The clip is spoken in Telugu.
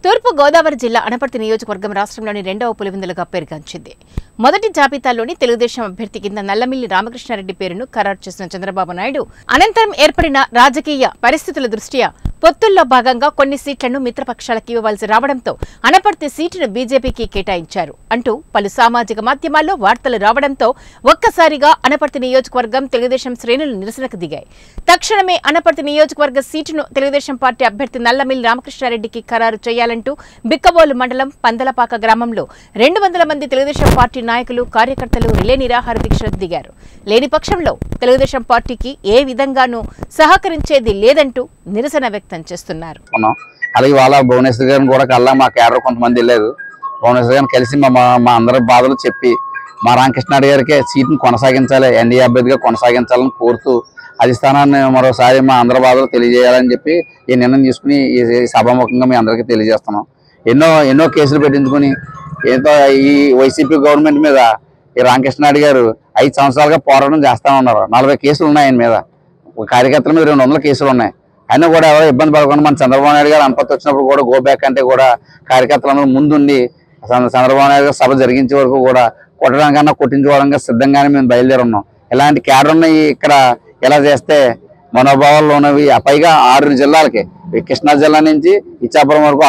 తూర్పు గోదావరి జిల్లా అనపర్తి నియోజకవర్గం రాష్ట్రంలోని రెండవ పులివెందులుగా పేరుగాంచింది. మొదటి జాబితాలోని తెలుగుదేశం అభ్యర్థి కింద నల్లమిల్లి రామకృష్ణారెడ్డి పేరును ఖరారు చేసిన చంద్రబాబు నాయుడు అనంతరం ఏర్పడిన రాజకీయ పరిస్థితుల దృష్ట్యా పొత్తుల్లో భాగంగా కొన్ని సీట్లను మిత్రపక్షాలకు ఇవ్వవలసి రావడంతో అనపర్తి సీటును బీజేపీకి కేటాయించారు అంటూ పలు సామాజిక మాధ్యమాల్లో వార్తలు రావడంతో ఒక్కసారిగా అనపర్తి నియోజకవర్గం తెలుగుదేశం శ్రేణులు నిరసనకు దిగాయి. తక్షణమే అనపర్తి నియోజకవర్గ సీటును తెలుగుదేశం పార్టీ అభ్యర్థి నల్లమిల్లి రామకృష్ణారెడ్డికి ఖరారు చేయాలంటూ బిక్కబోలు మండలం పందలపాక గ్రామంలో 200 మంది తెలుగుదేశం పార్టీ నాయకులు కార్యకర్తలు రిలే నిరాహార దీక్షలకు దిగారు. లేని పక్షంలో తెలుగుదేశం పార్టీకి ఏ విధంగానూ సహకరించేది లేదంటూ నిరసన వ్యక్తం చేస్తున్నారు. అలాగే వాళ్ళ భువనేశ్వర్ గారిని కూడా కల్లా మా క్యాడర్ కొంతమంది వెళ్ళారు. భువనేశ్వర్ గారిని కలిసి మా అందరి బాధలు చెప్పి మా రామకృష్ణారెడ్డి గారికి సీట్ని కొనసాగించాలి, ఎన్డీఏ అభ్యర్థిగా కొనసాగించాలని కోరుతూ అధిష్టానాన్ని మరోసారి మా అందరి బాధలు తెలియజేయాలని చెప్పి ఈ నిర్ణయం తీసుకుని ఈ సభాముఖంగా మీ అందరికీ తెలియజేస్తున్నాం. ఎన్నో కేసులు పెట్టించుకుని ఏదో ఈ వైసీపీ గవర్నమెంట్ మీద ఈ రామకృష్ణారెడ్డి గారు 5 సంవత్సరాలుగా పోరాటం చేస్తా ఉన్నారు. 40 కేసులు ఉన్నాయి ఆయన మీద, కార్యకర్తల మీద 200 కేసులు ఉన్నాయి. అయినా కూడా ఎవరో ఇబ్బంది పడకుండా మన చంద్రబాబు నాయుడు గారు అనపర్తి వచ్చినప్పుడు కూడా గో బ్యాక్ అంటే కూడా కార్యకర్తలందరూ ముందుండి చంద్రబాబు నాయుడు గారు సభ జరిగించే వరకు కూడా కొట్టడానికన్నా కొట్టించుకోవడానికి సిద్ధంగానే మేము బయలుదేరి ఉన్నాం. ఇలాంటి క్యాడర్ ఉన్నాయి ఇక్కడ ఎలా చేస్తే మనోభావాల్లో ఉన్నవి. పైగా 6 జిల్లాలకి, కృష్ణా జిల్లా నుంచి ఇచ్చాపురం వరకు